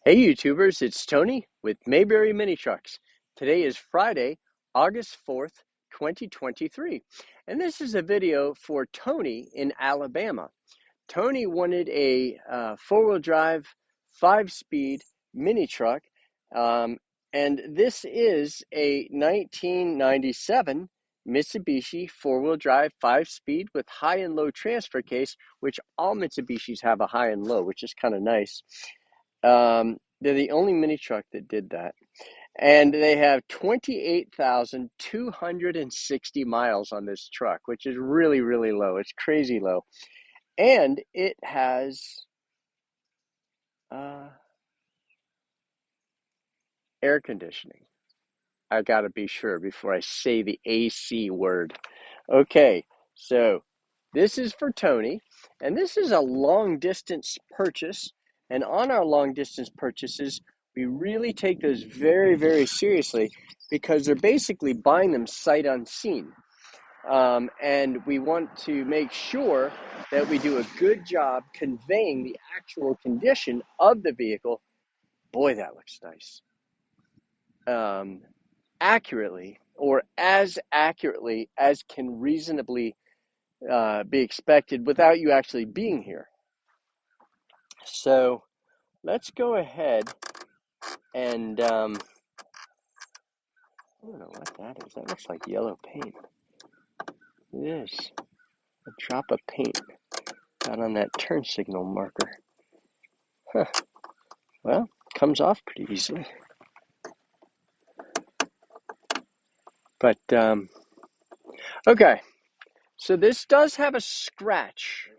Hey YouTubers, it's Tony with Mayberry Mini Trucks. Today is Friday, August 4th, 2023, and this is a video for Tony in Alabama. Tony wanted a four-wheel drive, 5-speed mini truck, and this is a 1997 Mitsubishi four-wheel drive, 5-speed with high and low transfer case, which all Mitsubishis have a high and low, which is kind of nice. They're the only mini truck that did that. And they have 28,260 miles on this truck, which is really, really low. It's crazy low. And it has air conditioning. I got to be sure before I say the AC word. Okay, so this is for Tony, and this is a long distance purchase. And on our long distance purchases, we really take those very, very seriously because they're basically buying them sight unseen. And we want to make sure that we do a good job conveying the actual condition of the vehicle. Boy, that looks nice. Accurately, or as accurately as can reasonably be expected without you actually being here. So let's go ahead and I don't know what that is. That looks like yellow paint. It is. A drop of paint got on that turn signal marker. Huh. Well, comes off pretty easily. But okay, so this does have a scratch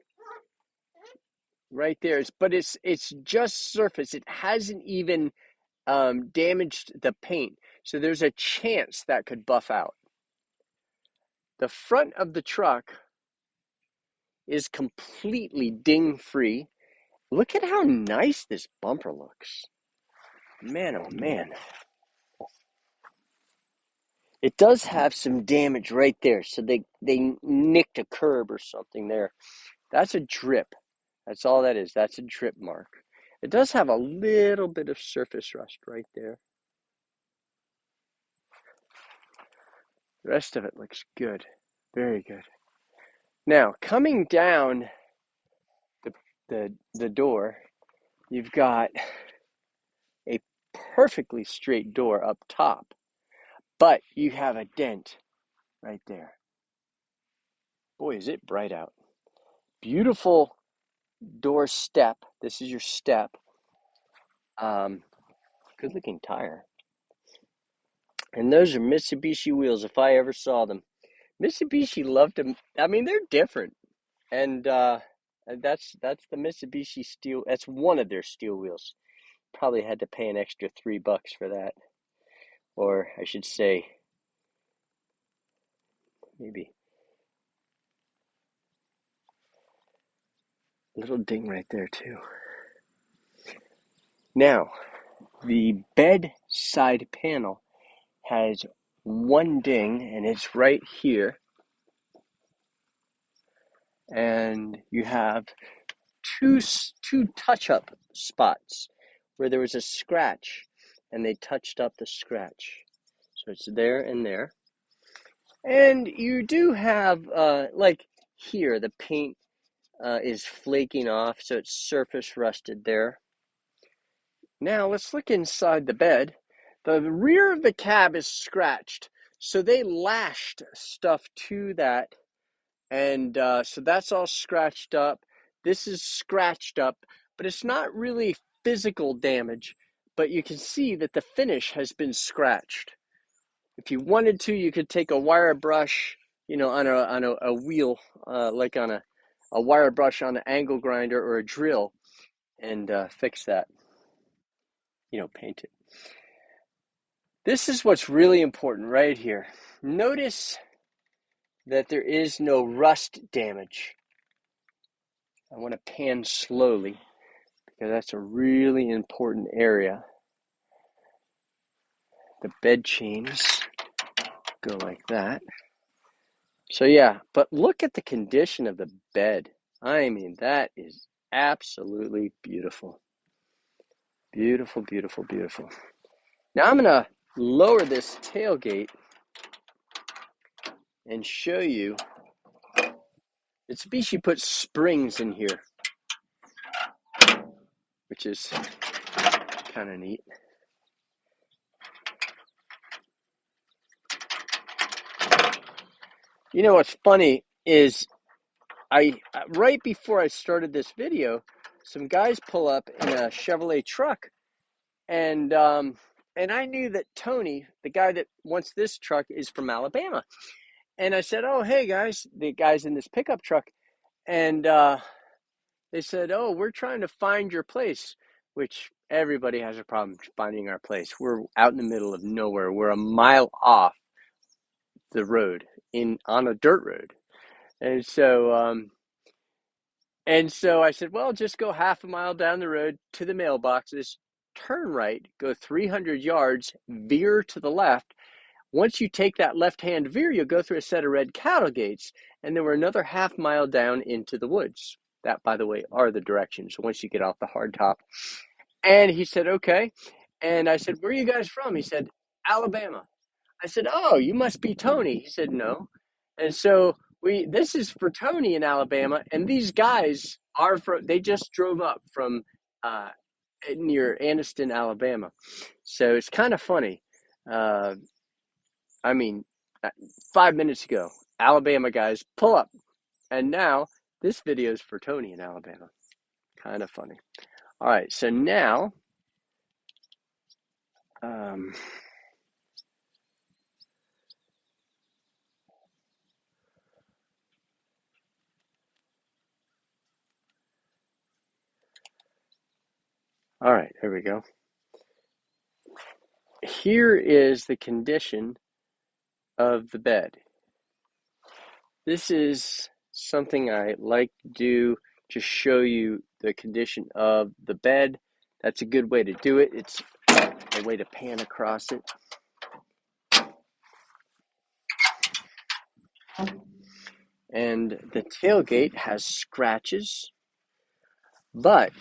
right there, but it's just surface. It hasn't even damaged the paint, so there's a chance that could buff out. The front of the truck is completely ding free. Look at how nice this bumper looks. Man, oh man. It does have some damage right there, so they nicked a curb or something there. That's a drip. That's all that is. That's a drip mark. It does have a little bit of surface rust right there. The rest of it looks good. Very good. Now, coming down the door, you've got a perfectly straight door up top, but you have a dent right there. Boy, is it bright out. Beautiful door step. This is your step. Good looking tire. And those are Mitsubishi wheels if I ever saw them. Mitsubishi loved them. I mean, they're different. And that's the Mitsubishi steel. That's one of their steel wheels. Probably had to pay an extra $3 for that. Or I should say, maybe a little ding right there too. Now, the bedside panel has one ding, and it's right here. And you have two touch-up spots where there was a scratch, and they touched up the scratch. So it's there and there. And you do have, like here, the paint is flaking off, so it's surface rusted there. Now let's look inside the bed. The rear of the cab is scratched, so they lashed stuff to that, and so that's all scratched up. This is scratched up, but it's not really physical damage, but you can see that the finish has been scratched. If you wanted to, you could take a wire brush, on a wheel, like on a wire brush on an angle grinder or a drill, and fix that. Paint it. This is what's really important right here. Notice that there is no rust damage. I want to pan slowly because that's a really important area. The bed chains go like that. So yeah, but look at the condition of the bed. I mean, that is absolutely beautiful. Beautiful, beautiful, beautiful. Now I'm going to lower this tailgate and show you. Mitsubishi puts springs in here, which is kind of neat. You know what's funny is right before I started this video, some guys pull up in a Chevrolet truck, and I knew that Tony, the guy that wants this truck, is from Alabama. And I said, "Oh, hey guys," the guys in this pickup truck, and they said, "Oh, we're trying to find your place," which everybody has a problem finding our place. We're out in the middle of nowhere. We're a mile off the road on a dirt road, and so I said, "Well, just go half a mile down the road to the mailboxes, turn right, go 300 yards, veer to the left. Once you take that left-hand veer, you'll go through a set of red cattle gates, and then we're another half mile down into the woods." That, by the way, are the directions once you get off the hardtop. And he said, "Okay." And I said, "Where are you guys from?" He said, "Alabama." I said, "Oh, you must be Tony." He said, "No." And so this is for Tony in Alabama, and these guys they just drove up from uh, near Anniston, Alabama. So it's kind of funny. Uh, I mean, 5 minutes ago, Alabama guys pull up, and now this video is for Tony in Alabama. Kind of funny. All right, so now, all right, there we go. Here is the condition of the bed. This is something I like to do to show you the condition of the bed. That's a good way to do it. It's a way to pan across it. And the tailgate has scratches, but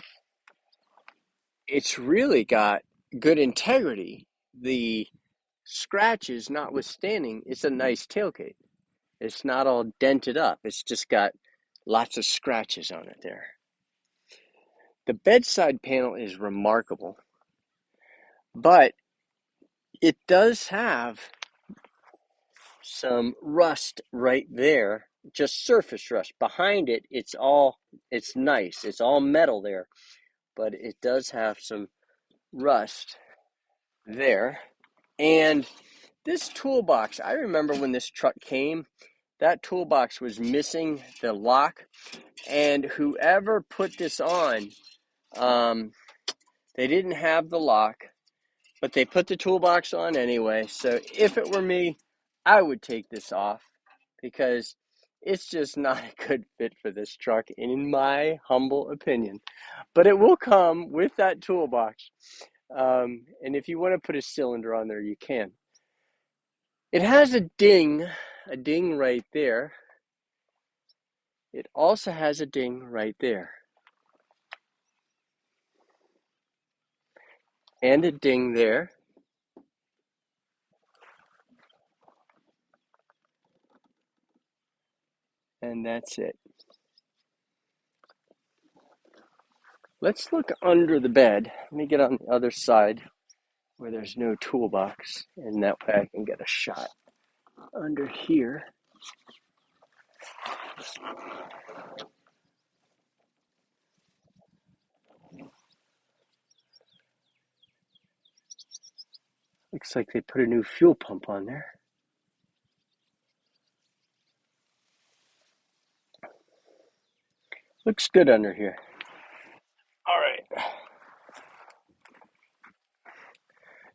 it's really got good integrity. The scratches notwithstanding, it's a nice tailgate. It's not all dented up. It's just got lots of scratches on it there. The bedside panel is remarkable, but it does have some rust right there, just surface rust. Behind it, it's nice. It's all metal there, but it does have some rust there. And this toolbox, I remember when this truck came, that toolbox was missing the lock, and whoever put this on, they didn't have the lock, but they put the toolbox on anyway. So if it were me, I would take this off because it's just not a good fit for this truck, in my humble opinion. But it will come with that toolbox. And if you want to put a cylinder on there, you can. It has a ding right there. It also has a ding right there. And a ding there. And that's it. Let's look under the bed. Let me get on the other side where there's no toolbox, and that way I can get a shot under here. Looks like they put a new fuel pump on there. Looks good under here. All right.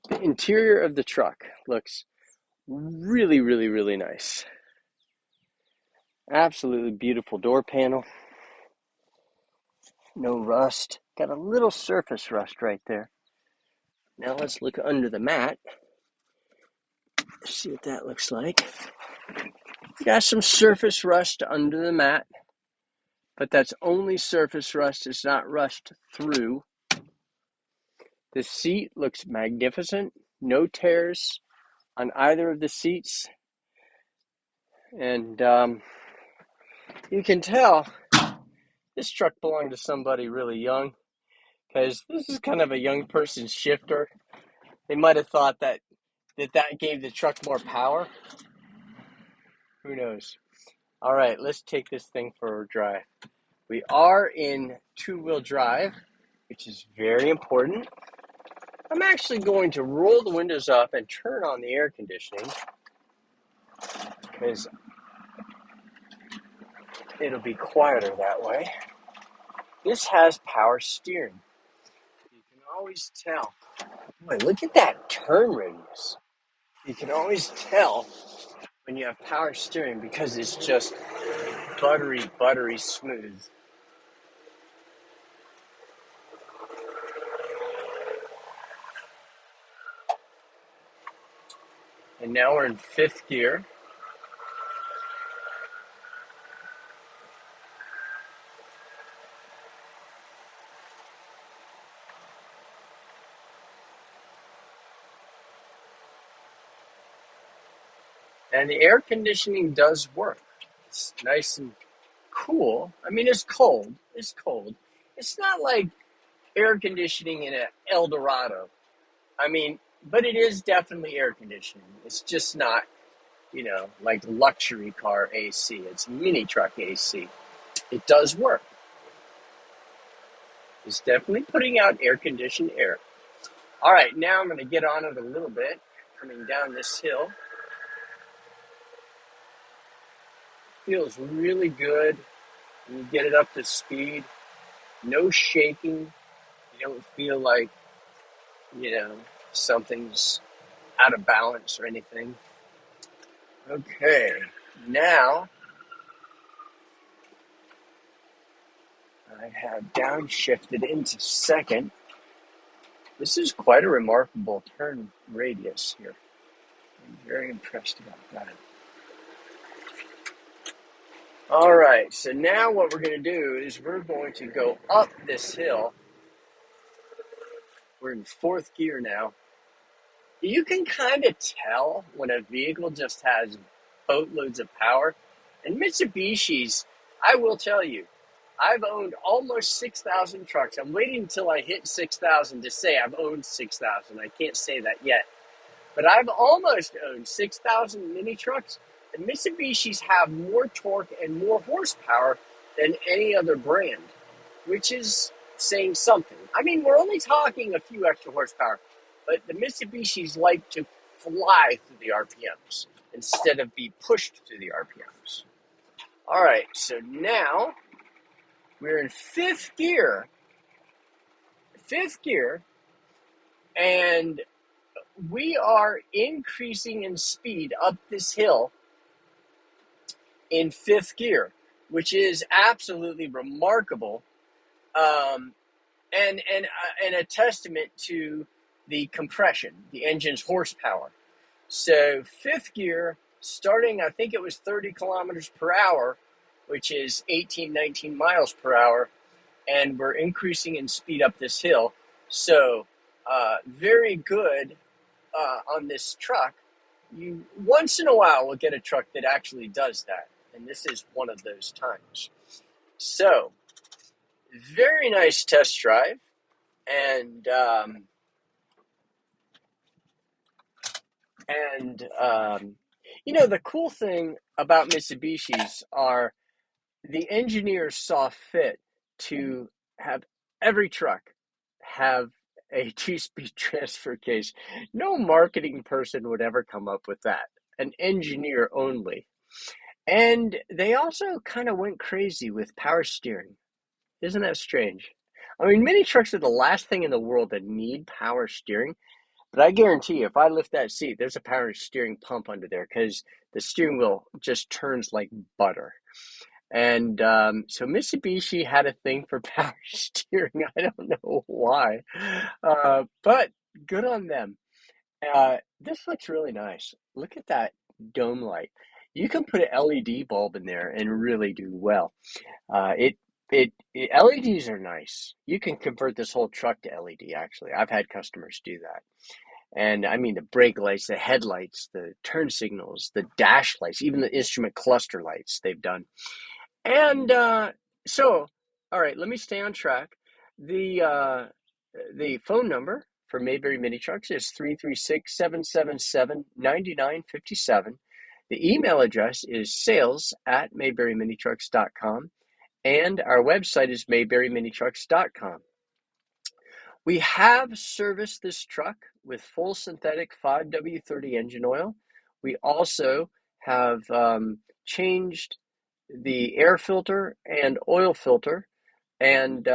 The interior of the truck looks really, really, really nice. Absolutely beautiful door panel. No rust. Got a little surface rust right there. Now let's look under the mat. See what that looks like. Got some surface rust under the mat, but that's only surface rust. It's not rust through. The seat looks magnificent. No tears on either of the seats. And you can tell this truck belonged to somebody really young because this is kind of a young person's shifter. They might have thought that gave the truck more power. Who knows? All right, let's take this thing for a drive. We are in two-wheel drive, which is very important. I'm actually going to roll the windows up and turn on the air conditioning because it'll be quieter that way. This has power steering. You can always tell. Boy, look at that turn radius. You can always tell when you have power steering because it's just buttery smooth. And now we're in fifth gear. And the air conditioning does work. It's nice and cool. I mean, it's cold. It's cold. It's not like air conditioning in an El Dorado. I mean, but it is definitely air conditioning. It's just not, like luxury car AC. It's mini truck AC. It does work. It's definitely putting out air conditioned air. All right, now I'm going to get on it a little bit, coming down this hill. Feels really good when you get it up to speed. No shaking. You don't feel like, something's out of balance or anything. Okay, now I have downshifted into second. This is quite a remarkable turn radius here. I'm very impressed about that. All right, so now what we're going to do is we're going to go up this hill. We're in fourth gear now. You can kind of tell when a vehicle just has boatloads of power. And Mitsubishi's, I will tell you, I've owned almost 6,000 trucks. I'm waiting until I hit 6,000 to say I've owned 6,000. I can't say that yet. But I've almost owned 6,000 mini trucks. And Mitsubishi's have more torque and more horsepower than any other brand, which is saying something. I mean, we're only talking a few extra horsepower, but the Mitsubishis like to fly through the RPMs instead of be pushed through the RPMs. All right, so now we're in fifth gear, and we are increasing in speed up this hill in fifth gear, which is absolutely remarkable, and a testament to the compression, the engine's horsepower. So fifth gear, starting, I think it was 30 kilometers per hour, which is 18, 19 miles per hour, and we're increasing in speed up this hill. So very good on this truck. You once in a while will get a truck that actually does that, and this is one of those times. So very nice test drive, and the cool thing about Mitsubishis are the engineers saw fit to have every truck have a two-speed transfer case. No marketing person would ever come up with that. An engineer only. And they also kind of went crazy with power steering. Isn't that strange? I mean, mini trucks are the last thing in the world that need power steering. But I guarantee you, if I lift that seat, there's a power steering pump under there because the steering wheel just turns like butter. And so Mitsubishi had a thing for power steering. I don't know why, but good on them. This looks really nice. Look at that dome light. You can put an LED bulb in there and really do well. It LEDs are nice. You can convert this whole truck to LED, actually. I've had customers do that. And I mean the brake lights, the headlights, the turn signals, the dash lights, even the instrument cluster lights they've done. And so, all right, let me stay on track. The phone number for Mayberry Mini Trucks is 336-777-9957. The email address is sales@mayberryminitrucks.com, and our website is mayberryminitrucks.com. We have serviced this truck with full synthetic 5W30 engine oil. We also have changed the air filter and oil filter. And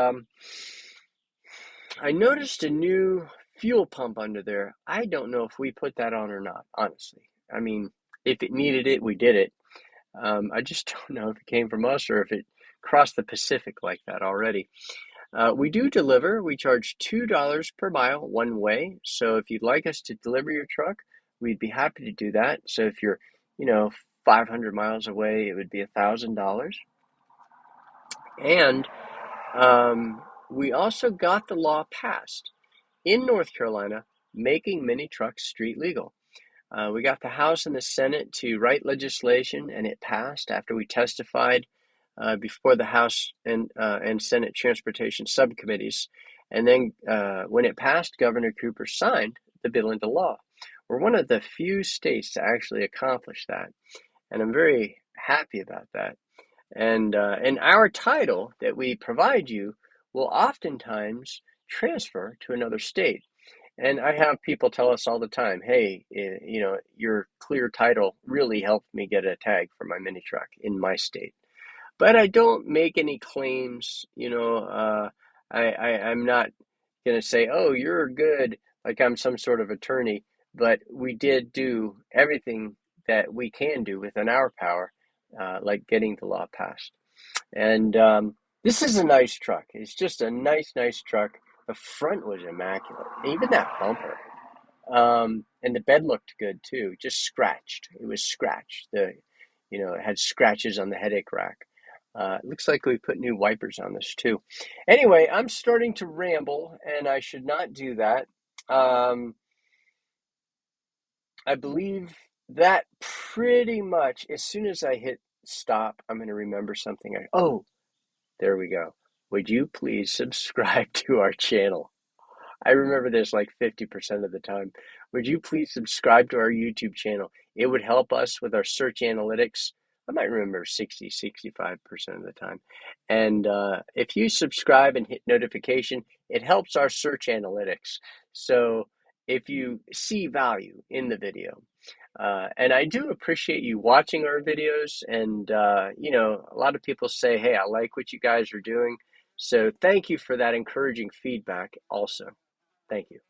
I noticed a new fuel pump under there. I don't know if we put that on or not, honestly. I mean, if it needed it, we did it. I just don't know if it came from us or if it crossed the Pacific like that already. We do deliver. We charge $2 per mile one way. So if you'd like us to deliver your truck, we'd be happy to do that. So if you're, 500 miles away, it would be $1,000. And we also got the law passed in North Carolina, making mini trucks street legal. We got the House and the Senate to write legislation, and it passed after we testified before the House and Senate Transportation subcommittees. And then when it passed, Governor Cooper signed the bill into law. We're one of the few states to actually accomplish that, and I'm very happy about that. And our title that we provide you will oftentimes transfer to another state. And I have people tell us all the time, hey, your clear title really helped me get a tag for my mini truck in my state. But I don't make any claims, I'm not going to say, oh, you're good, like I'm some sort of attorney. But we did do everything that we can do within our power, like getting the law passed. And this is a nice truck. It's just a nice truck. The front was immaculate. Even that bumper. And the bed looked good too, just scratched. It was scratched. It had scratches on the headache rack. It looks like we put new wipers on this too. Anyway, I'm starting to ramble, and I should not do that. I believe that pretty much, as soon as I hit stop, I'm going to remember something. Oh, there we go. Would you please subscribe to our channel? I remember this like 50% of the time. Would you please subscribe to our YouTube channel? It would help us with our search analytics. I might remember 65% of the time. And if you subscribe and hit notification, it helps our search analytics. So if you see value in the video, and I do appreciate you watching our videos. And, a lot of people say, hey, I like what you guys are doing. So thank you for that encouraging feedback also. Thank you.